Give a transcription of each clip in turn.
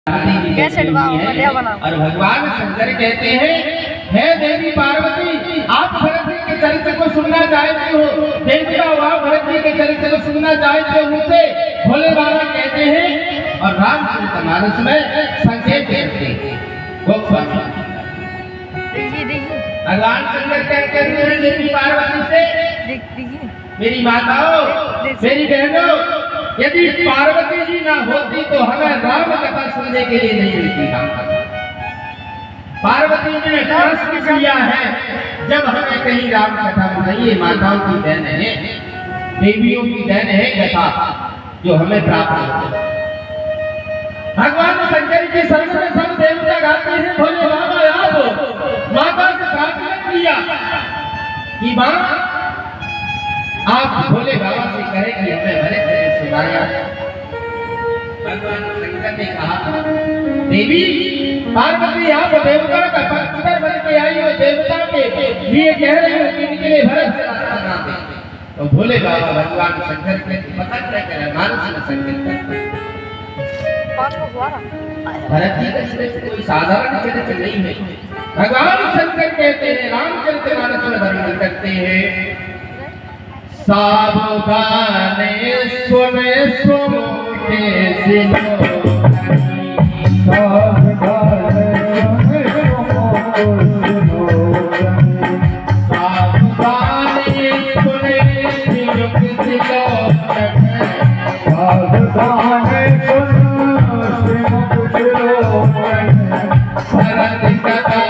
और भगवान शंकर कहते हैं, हे देवी पार्वती, आप भरत जी के चरित्र को सुनना चाहते हो। देवता आप भरत जी के चरित्र को सुनना चाहते हो मुझसे, भोले बाबा कहते हैं। और रामचरितमानस में संकेत देते हैं। भगवान शंकर कहते हैं देवी पार्वती से, मेरी माताओं, मेरी बहनों, यदि पार्वती जी ना होती तो हमें राम कथा सुनने के लिए नहीं मिलती। पार्वती जी ने प्रश्न किया है, जब हमें कहीं राम कथा बताइए। माताओं की देन है, देवियों की देन है कथा जो हमें प्राप्त होती है। भगवान शंकर की शरण में सब देवता गाते हैं, भोले बाबा आप माता से प्रार्थना किया कि मां आप भोले बाबा से कहे कि हमें भरत जी सुनाया। भगवान शंकर ने कहा, देवी पार्वती आप देवता का पुत्र बन के आई हो, देवता के लिए कह रही हो कि इनके लिए भरत से रास्ता बना दे। तो भोले बाबा भगवान शंकर के पता क्या करे, मानस में संकेत करते। भरत जी का चरित्र कोई साधारण चरित्र नहीं है। भगवान शंकर कहते हैं, रामचरितमानस में वर्णन करते हैं, सावधान सुने सुनो के सिलो, सावधान सुने सिलो के सिलो, सावधान भरत कथा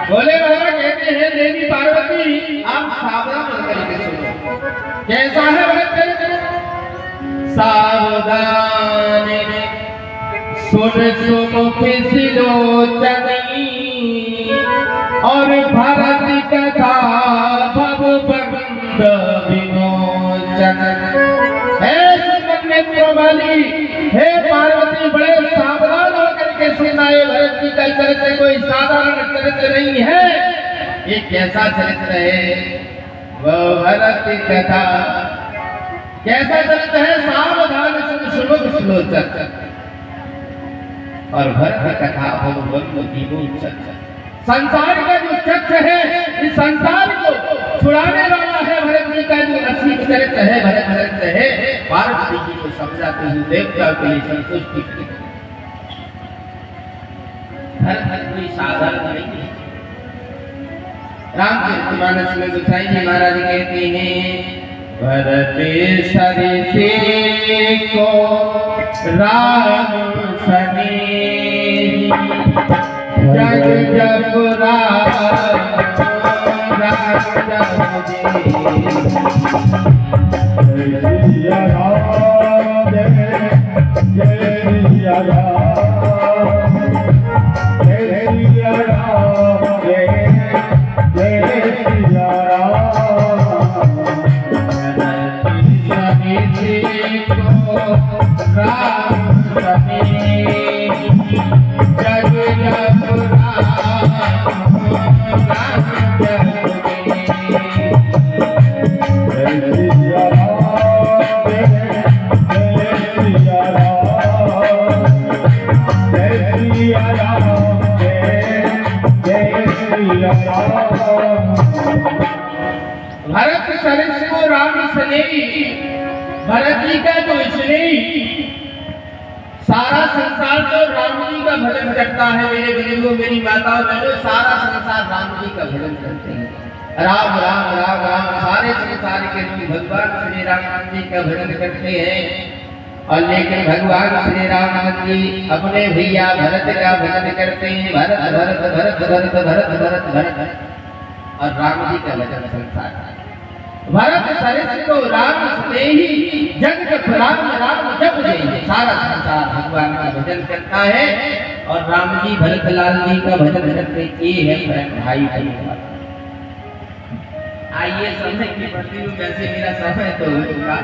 भोले बाबा कहते हैं, देवी पार्वती आप सावधान बनकर के सुनो। कैसा है भरत चरित्र? सावधान सुन सुमुख सिलोचनी, और भरत कथा भव बंद विमोचन। हे सुमन नेत्रवाली, हे पार्वती बड़े सावधान होकर के सुनना है। भरत जी का चरित्र कोई साधारण चरित्र नहीं है। ये कैसा चरित्र है? वह भरत कथा कैसा चरित्र है? सावधान सुन सुमुख सिलोचन, और भरत कथा भव बंद विमोचन। संसार का जो चक्र है, इस संसार को छुड़ाने वाला है भरत जी का जो असली चरित्र है, भरत चरित्र है। पार्वती जी को समझाते हुए देवता के लिए संतुष्टि की। भरत कोई साधारण नहीं है। रामचरितमानस में गोसाई जी महाराज कहते हैं, भरत सरिसे को राम सने, जग जग राम राम जय राम जय राम जय राम जय राम जग जग भरत चरित्र को राम स्नेही, भरत जी का जो स्नेही सारा संसार तो राम जी का भजन करता है। मेरे बुजुर्गों, मेरी माताओं, बहनों, सारा संसार राम जी का भजन करते हैं। राम राम राम राम सारे संसार के लोग भगवान श्री राम जी का भजन करते हैं। और लेकिन भगवान श्री राम जी अपने भैया भरत का भजन करते हैं। भरत भरत भरत भरत भरत भरत भरत, और राम जी का भजन संसार। भरत सरिस को राम स्नेही, जग जग राम राम जप जय। सारा संसार भगवान का भजन करता है। और राम जी भरत लाल जी का भजन करते हैं। भाई भाई आइए समय की प्रतियों वैसे मेरा समय तो हो चुका,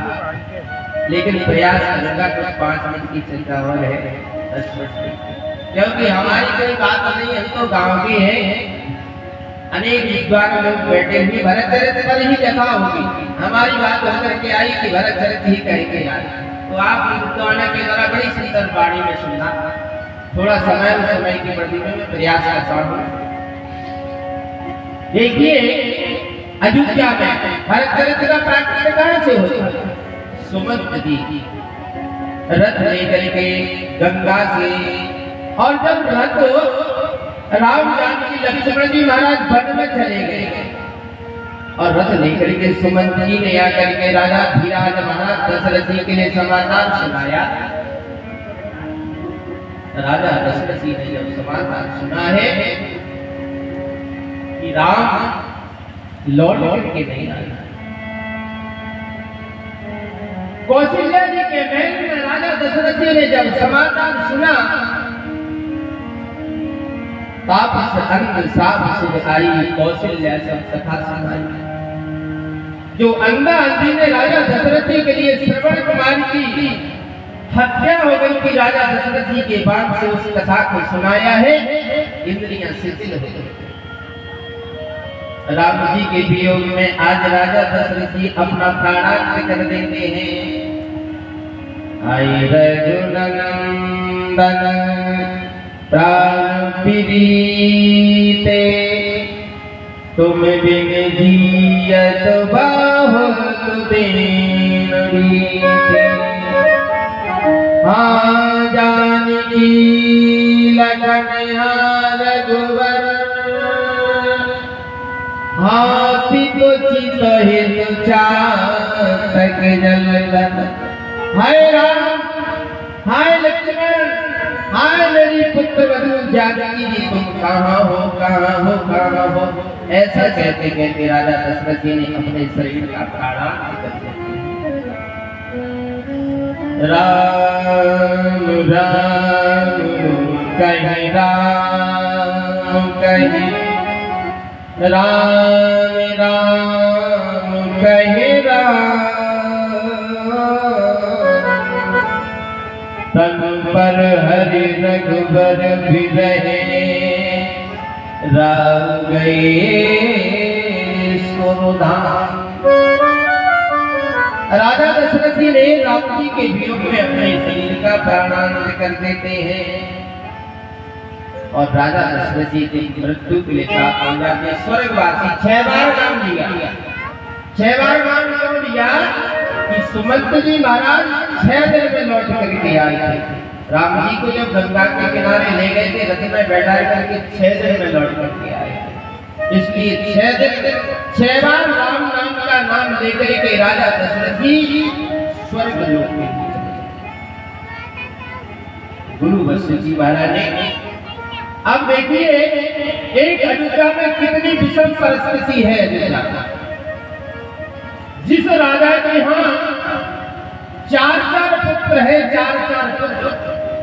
लेकिन प्रयास करूंगा कुछ 5 मिनट की चिंता और है 10 मिनट की, क्योंकि हमारी कोई बात नहीं, हम तो गांव के हैं। अनेक विद्वान लोग बैठे हुए भरत चरित्र पर ही कथा होगी, हमारी बात होकर के आई कि भरत चरित्र ही कहेंगे यार, तो आप विद्वानों के द्वारा बड़ी सुंदर वाणी में सुनना। थोड़ा समय की प्रतियों में प्रयास करता हूँ। देखिए अयोध्या में भरत चरित्र का प्राकट्य कहां से होता है? सुमंत जी रथ लेकर के गंगा से, और जब रथ राम जानकी लक्ष्मण जी महाराज वन में चले गए और रथ लेकर के सुमंत जी ने आकर के राजा धीराज महाराज दशरथ जी के लिए समाचार सुनाया। राजा दशरथ जी ने जब समाचार सुना है कि राम लौट के नहीं आए, कौशल्या जी के महल में राजा दशरथ जी ने जब समाचार सुना, तापस अंग साप सुध आई, कौशल्या सब कथा सुनाई। जो अंधा अंधी ने राजा दशरथ जी के लिए श्रवण कुमारी की हत्या हो गई थी, राजा दशरथ जी के बाद से उस कथा को सुनाया है, इंद्रियां शिथिल हो गई। राम जी के वियोग में आज राजा दशरथ जी अपना प्राणांत कर देते हैं। आई रघुनंदन प्राण प्रीते, तुम बिन जियत बहुत दिन बीते। हाँ जानकी लखन रघुवर, हाथी तो चित हित चातक जलन। हाय राम, हाय लक्ष्मण, हाय मेरी पुत्र वधु जानकी जी, तुम कहाँ हो, कहाँ हो, कहाँ हो? ऐसा कहते कहते राजा दशरथ जी ने अपने शरीर का प्राणांत कर दिया। राम राम कहीं, राम कहीं, राम राम कहे राम, तन पर हरि रघुबर बिरहे, राम गए सुरधाम। राजा दशरथ जी ने राम जी के वियोग में अपने शरीर का प्राणांत कर देते हैं और राजा दशरथ जी की मृत्यु के लिए स्वर्गवासी 6 बार नाम लिया। 6 बार नाम क्यों लिया कि सुमंत जी महाराज 6 दिन में लौट करके आए थे। राम जी को जब गंगा के किनारे ले गए थे, रथ में बैठा करके 6 दिन में लौट करके आए थे। इसलिए 6 बार राम नाम का नाम लेकर के राजा दशरथ जी स्वर्ग लोक में गुरु वशिष्ठ जी महाराज ने। अब देखिए एक अयोध्या में कितनी विषम परिस्थिति है। अयोध्या जिस राजा के यहाँ 4 पुत्र है, 4 पुत्र,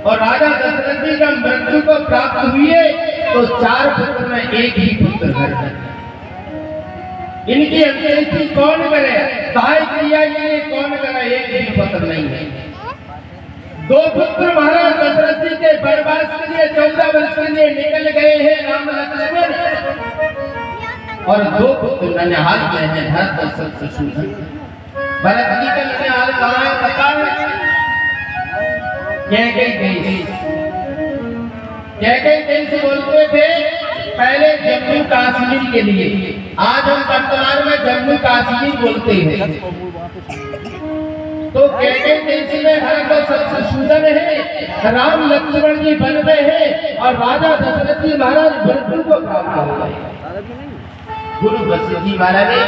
और राजा दशरथ जी जब मृत्यु को प्राप्त हुए तो 4 पुत्र में एक ही पुत्र घर है। इनकी अंत्येष्टि कौन करे? सहाय क्रिया के लिए कौन करे? एक ही पुत्र नहीं है। 2 पुत्र महाराज दशरथ जी के वनवास के लिए 14 वर्ष के लिए निकल गए हैं, राम लक्ष्मण, और 2 पुत्र ननिहाल में हैं, भरत और शत्रुघ्न। भरत जी का ननिहाल कहाँ है पता है? कैकेयी देश बोलते थे पहले जम्मू कश्मीर के लिए, आज हम वर्तमान में जम्मू कश्मीर बोलते हैं। तो कैकेयी देश में भरत और शत्रुघ्न है, राम लक्ष्मण जी वन में है, और राजा दशरथ जी महाराज मृत्यु को प्राप्त हो गए। गुरु वशिष्ठ जी महाराज ने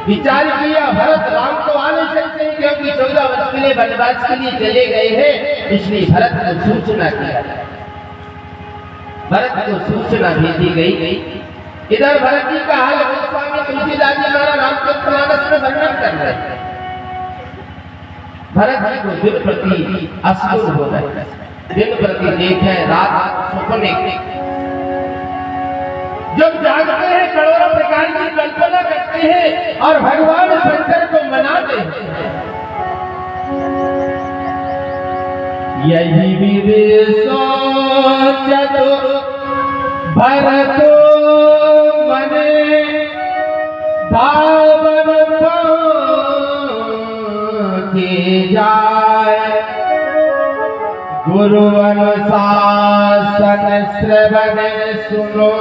विचार किया, भरत राम तो आ नहीं सकते क्योंकि 14 वर्ष के लिए वनवास के लिए चले गए हैं, इसलिए भरत को सूचना किया। भरत को सूचना भेजी गई। इधर भरत जी का हाल गोस्वामी तुलसीदास जी हमारा रामचरितमानस में वर्णन कर रहे हैं। भरत जी को दिन प्रति असुर हो गए, दिन प्रति देखे रात सपने, जब जागते हैं करोड़ों प्रकार की कल्पना करते हैं और भगवान शंकर को मनाते हैं। यही विवेश चतुर भरतो मने धावन पहुँचे जाए, गुरु अनुशासन श्रवण सुनो,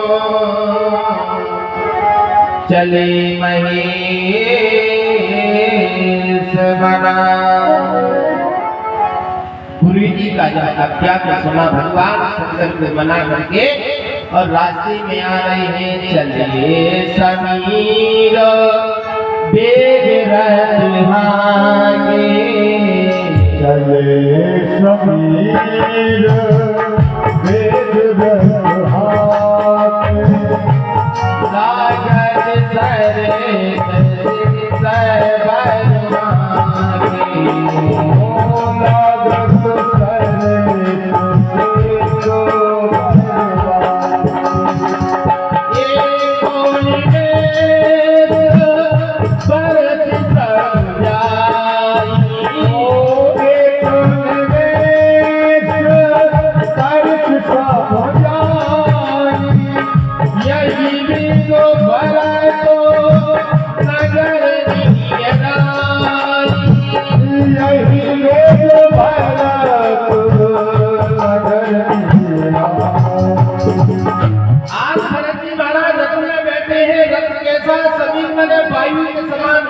चले महेश बना। गुरु जी का जब अभ्यास सुना भगवान शंकर को मना करके और रास्ते में आ रहे हैं, चलिए समीर बेग रथ भागे, चले समीर वेद रहाके, सागर सरे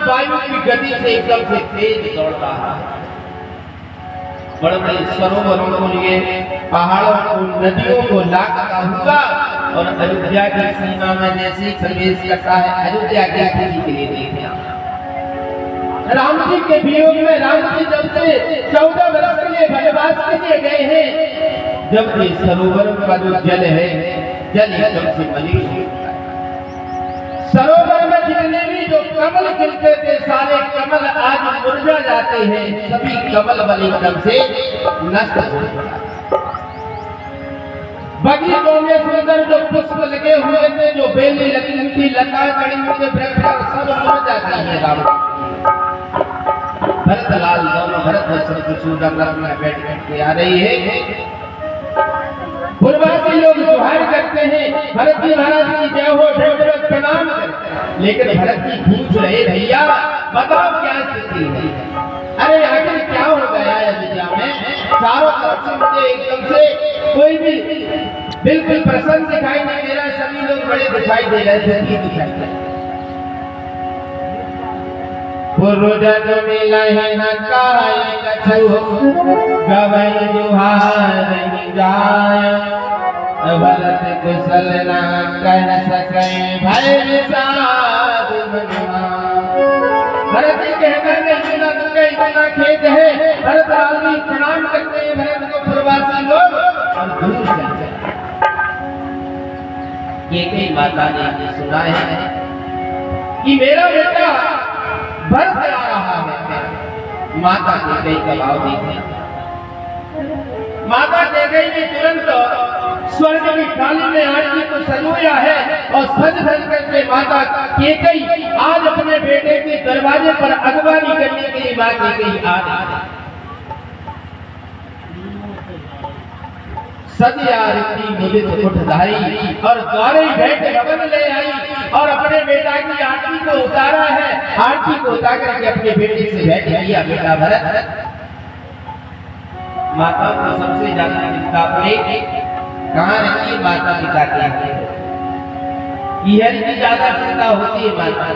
वायु की गति से एकदम से तेज दौड़ता है। बड़े बड़े सरोवरों को लिए पहाड़ों को नदियों को लाता हुआ और अयोध्या की सीमा में जैसे प्रवेश करता है, अयोध्या की स्थिति के लिए देखना। राम जी के वियोग में राम जी जब से 14 वर्ष के लिए वनवास के लिए गए हैं, जब ये सरोवर का जो जल है, जल एकदम से मलिन हो गया। सरोवर में जितने भी जो कमल खिलते थे, सारे कमल आज मुरझा जाते हैं, सभी कमल बल एकदम से नष्ट हो जाते हैं। बगीचों में सुंदर जो पुष्प लगे हुए थे, जो बेली लगी हुई थी, लता चढ़ी हुई थी, वृक्ष सब मर जाती है। राम भरतलाल दोनों भरत सुंदर रथ में बैठ के आ रही है। पूर्ववासी लोग जोहार करते हैं, भरत जी महाराज की जय हो, ढोल प्रणाम करते हैं। लेकिन भरत जी पूछ रहे, भैया बताओ क्या स्थिति है? अरे आखिर क्या हो गया अयोध्या में? चारों तरफ से मुझे एकदम से कोई भी बिल्कुल प्रसन्न दिखाई नहीं दे रहा, सभी लोग बड़े दिखाई दे रहे थे। दिखाई दे पुरुजन मिलहि न काय कछु, गवै जुहार जाय, भरत कुशल न कह सकै, भय विषाद मन माय। भरत जी कहते हैं इतना दुख इतना खेद है। भरत आदमी प्रणाम करते हैं भरत को पूर्ववासी लोग और दूर चलते हैं। ये कई माता ने सुना है कि मेरा बेटा भरत आ रहा है। माता कैकेयी का भाव देखिए। माता कैकेयी ने तुरंत स्वर्ग की थाली में आरती को सजोया है और सज धज करके माता कैकेयी आज अपने बेटे के दरवाजे पर अगवानी करने के लिए मां कैकेयी आ रही है। सजिया रीति मुदित उठधारी और द्वारे ही बैठ रवन ले आई और अपने बेटा की आरती को उतारा है। आरती को उतार करके अपने बेटे से बैठ किया, बेटा भरत। माता को सबसे ज्यादा चिंता पड़ी, कहाँ रहती है माता पिता की? यह की ज्यादा चिंता होती है माता।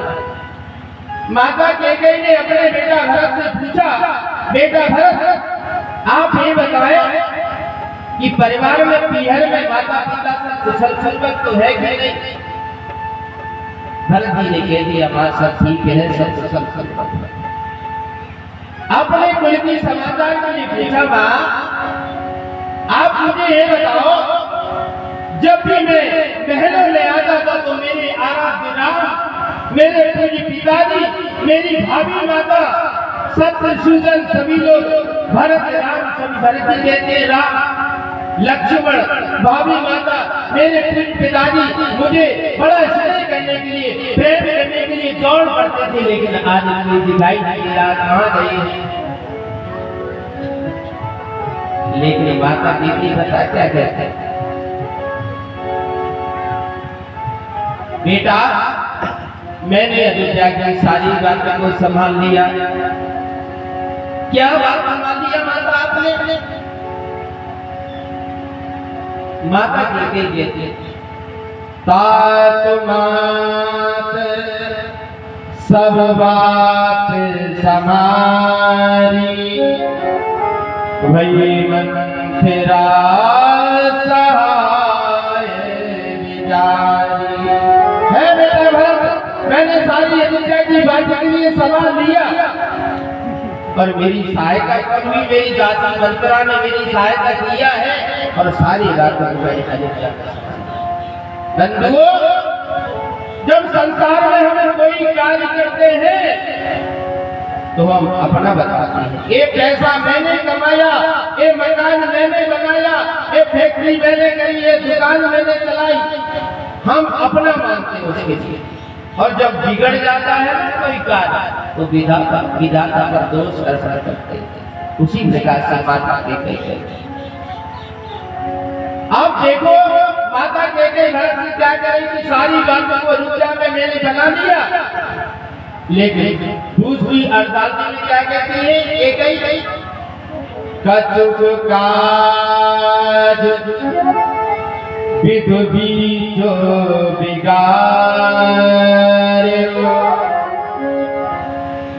माता कैकेयी ने अपने बेटा भरत से पूछा, बेटा भरत आप ये बताएं कि परिवार में पीहर में माता पिता सब कुशल संपत्ति तो है कि नहीं? भरत जी ने कह दिया, मां सब ठीक है, सब कुशल संपत्ति। अपने कुल की समाचार के लिए पूछा, मां आप मुझे ये बताओ, जब भी मैं महलों ले आता था तो मेरे आराध्य राम, मेरे पूज्य पिताजी, मेरी भाभी माता, सत्यशूदन सभी लोग भरत राम, सभी भरत जी कहते हैं राम। लक्ष्मण, भाभी माता, मेरे पिताजी मुझे बड़ा स्नेह करने के लिए, प्रेम करने के लिए दौड़ पड़ते थे, लेकिन आज कोई दिखाई नहीं रहा, कहाँ गए हैं? लेकिन माता दीदी बता क्या कहते हैं? बेटा, मैंने अयोध्या की सारी बातों को संभाल लिया। क्या बात संभाल लिया माता आपने? माता कहती है तात मात सब बात समारी, वही मंथिरा सहाय विचारी। है बेटा भरत, मैंने सारी अयोध्या की बात के लिए संभाल लिया और मेरी सहायता कभी मेरी दासी मंत्रा ने मेरी सहायता किया है और सारी बातों को मैंने अयोध्या का बंधुओं, जब संसार में हम कोई कार्य करते हैं तो हम अपना बताते हैं। ये पैसा मैंने कमाया, ये मकान मैंने बनाया, ये फैक्ट्री मैंने करी, ये दुकान मैंने चलाई, हम अपना मानते हैं उसके लिए। और जब बिगड़ जाता है ना कोई कार्य तो विधाता का दोष अर्पण करते हैं। उसी प्रकार से माता के कही। अब देखो माता के भरत से क्या करेगी, सारी बातों को अयोध्या में मैंने बना लिया, लेकिन दूसरी अड़तालती में क्या कहती है? एक ही कछुक काज विधु बीजो बिगारे,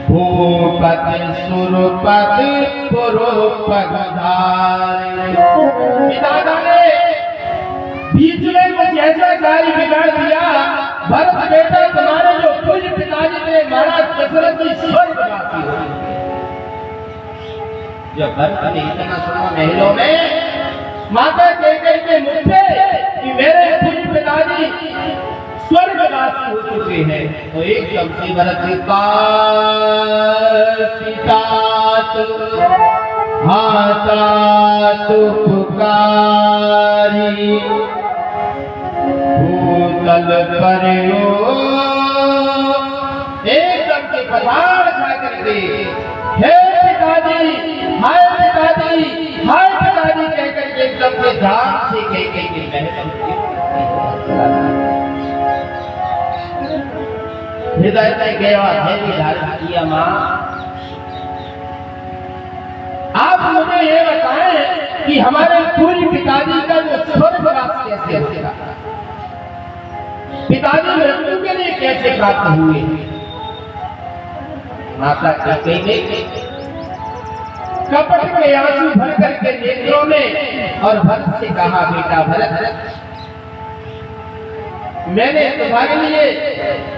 भूपति सुरपति पुरुपति धारे। पितादा ने बीच में कुछ ऐसा कार्य बिगाड़ दिया। भरत बेटा, तुम्हारे जो पूज्य पिताजी थे महाराज दशरथ जी स्वर्गवासी हो गए। जब भरत ने इतना सुना महलों में माता कैकेयी के मुख से कि मेरे पूज्य पिताजी स्वर्गवासी हो चुके हैं, तो एकदम से भरत ने हाथ पुकारी भूतल पर एकदम से पठार खा करके हे पिताजी, हाय पिताजी, हाय पिताजी कहकर एकदम से ध्यान से कहकर के हृदय में गया धैर्य धारण किया। माँ, आप मुझे ये बताएं कि हमारे पूर्व पिताजी का जो स्वर्गवास कैसे होगा, पिताजी मृत्यु के लिए कैसे प्राप्त हुए? माता कैकेयी ने कपट के आंसू भर करके नेत्रों में और भरत से कहा, बेटा भरत, मैंने तुम्हारे लिए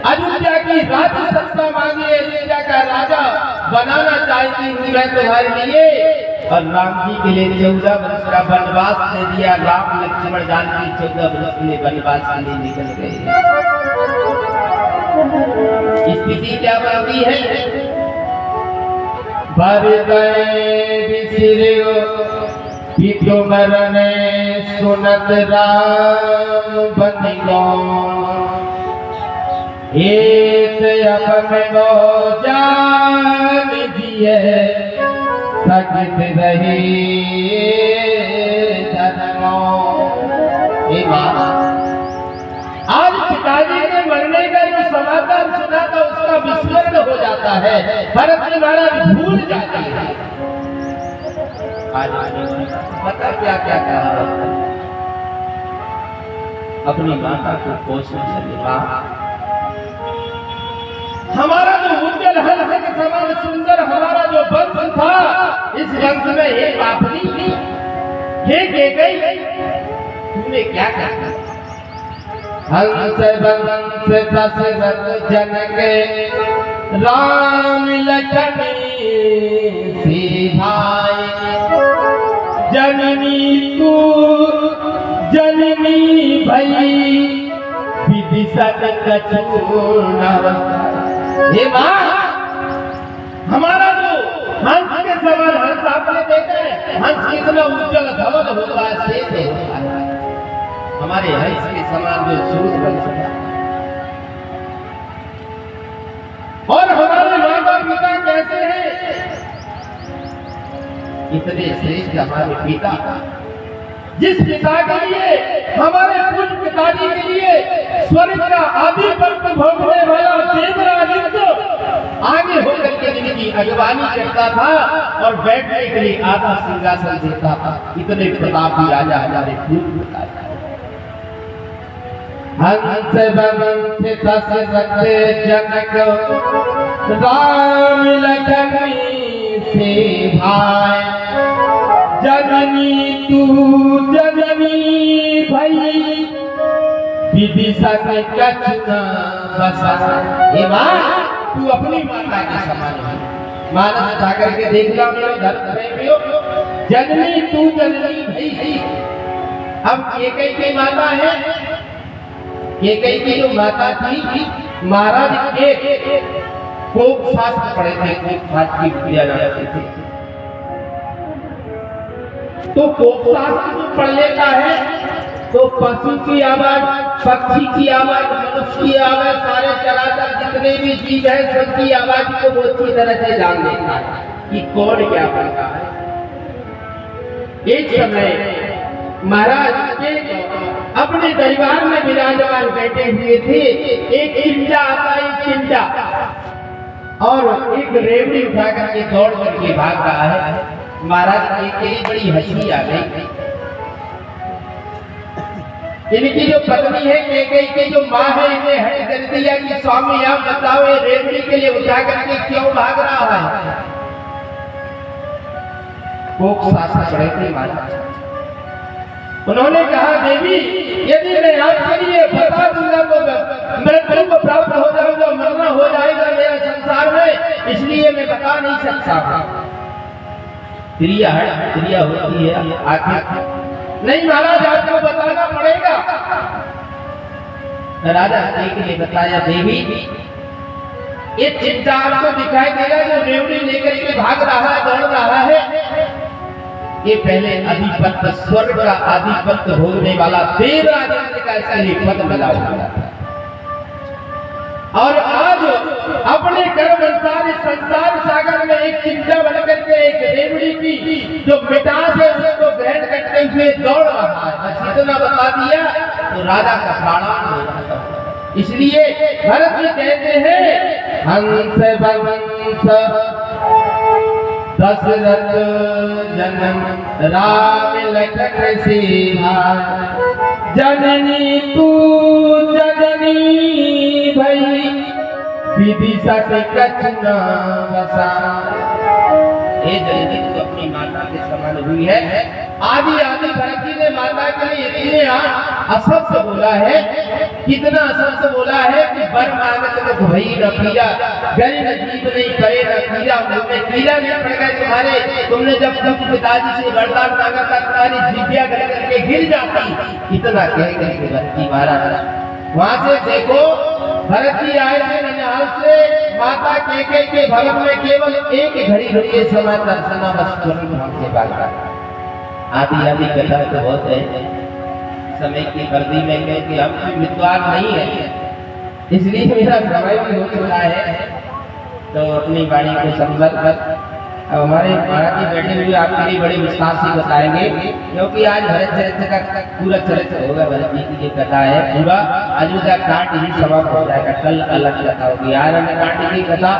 अयोध्या की राज्य सत्ता मांगी है, अयोध्या का राजा बनाना चाहती हूँ मैं तुम्हारे लिए, और राम जी के लिए 14 वर्ष का वनवास दे दिया। राम लक्ष्मण जानकी 14 वर्ष के लिए वनवास के लिए निकल गए। स्थिति क्या बनती है? भरत बिसरियो पितु मरण सुनत राम बनिलो, एक अपनो जान दिए सकित रही धर्मो। आज पिताजी के मरने का जो समाचार सुना था उसका विस्मरण हो जाता है, भरत जी महाराज भूल जाते हैं। आज पता क्या क्या कहा, अपनी माता को कोसने चले। हमारा जो उज्जवल हंस के समान सुंदर हमारा जो वंश था, इस वंश में एक बापनी ये कैकेयी तूने क्या कहा? हंस वंश दशरथ जनक राम लखन सीधाई, जननी तू जननी भई विदिशा कछुना। हे माँ, हमारा जो हंस के समान हंस आपने देखा है, हंस कितना उज्जवल धवल होता है, श्वेत होता है, हमारे हंस के समान जो सूर्य बन सका। और हमारे माता पिता कैसे हैं? इतने श्रेष्ठ हमारे पिता, जिस पिता के लिए, हमारे पूज्य पिताजी के लिए स्वर्ग का आधिपत्य भोगने वाला देवराज आगे होकर के जिनकी अगवानी करता था और बैठने के लिए आधा सिंहासन देता था। इतने प्रतापी राजा हमारे पूज्य पिताजी। हंस बंस दशरथ जनक राम लखन से भाई, जननी तू जननी भई, विदिशा के कछ न बसा। हे मां, तू अपनी माता के समान है। मानस जाकर के देखना मेरे धर्म प्रेमियों, जननी तू जननी भई। अब केकई की माता है, केकई की जो माता थी, महाराज एक कोप शास्त्र पढ़े थे, कोप शास्त्र की पूजा जाती थी। तो कोप शास्त्र जो पढ़ लेता है तो पशु की आवाज, पक्षी की आवाज, मनुष्य की आवाज, सारे चराचर जितने भी जीव है सबकी आवाज को वो अच्छी तरह से जान लेता है कि कौन क्या बोलता है। एक समय महाराज के अपने दरबार में विराजमान बैठे हुए थे। एक चिमटा आता, एक चिमटा, और एक रेवड़ी उठा करके दौड़ करके भाग रहा है। महाराज की बड़ी हंसी आ गई। इनकी जो पत्नी है, केकई की जो माँ है, इन्हें हट कर दिया कि स्वामी आप बताओ, ये रेवड़ी के लिए उठा करके क्यों भाग रहा है? कोप शास्त्र पढ़े थे महाराज। उन्होंने कहा, देवी यदि मैं आपके लिए बता दूंगा तो मृत्यु को प्राप्त हो जाऊंगा, मरना हो जाएगा मेरा संसार में, इसलिए मैं बता नहीं सकता। क्रिया होती है आखिर। नहीं महाराज, आपको बताना पड़ेगा। राजा के लिए बताया, देवी ये चिंता आपको दिखाई दे रहा है, जो रेवड़ी लेकर के भाग रहा है, दौड़ रहा है, ये पहले आधिपत्य, स्वर्ग का आधिपत्य भोगने वाला देवराज का इसलिए पद मिला हुआ था। और आज अपने कर्म अनुसार इस संसार सागर में एक चिंता बनकर के एक रेवड़ी की जो मिठास है उसको ग्रहण करते हुए दौड़ रहा है। बस इतना बता दिया तो राजा का प्राणान हो जाता है। इसलिए भरत जी कहते हैं, हंस बंस दशरथ जन्म राम लखन से भाई, जननी तू जननी भई, विदिशा के कछ न बसा। ये जननी तू अपनी माता के समान हुई है। आदि भरत जी ने माता के लिए इतने अशब्द बोला है, कितना अशब्द बोला है कि बर मांगत में भई न पीरा, गरीब जीव नहीं करे न पीरा, मुझमें पीरा नहीं पड़ गए तुम्हारे। तुमने जब तुम पिताजी से वरदान मांगा था तुम्हारी जीविया गल करके गिर जाती। इतना कह करके भरत जी महाराज वहां से देखो, भरत जी आए थे ननिहाल से, माता केकई के भवन में केवल एक घड़ी रुके समय दर्शना बस हमसे भागा। आदि कथा तो बहुत है, समय की वर्दी में क्योंकि हम कोई विद्वान नहीं है, इसलिए मेरा समय भी हो चुका है, तो अपनी वाणी को संभल कर अब हमारे महाराज जी बैठे हुए आपके लिए बड़े विस्तार से बताएंगे, क्योंकि आज भरत चरित्र का पूरा चरित्र होगा। भरत जी की ये कथा है, पूरा अयोध्या कांड ही समाप्त हो जाएगा। कल अलग कथा होगी। आरण्य कांड की कथा,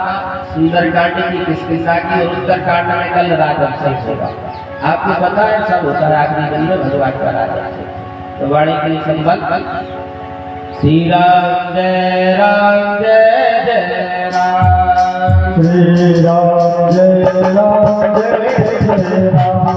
सुंदर कांड की, किष्किंधा की, और उत्तर कांड में कल राजअभिषेक होगा। आपको पता है सब होता है आखिरी दिन में भगवान का राजअभिषेक। तो वाणी के लिए संभल, श्री राम जय राम जय जय राम, श्री राम जय राम जय जय राम।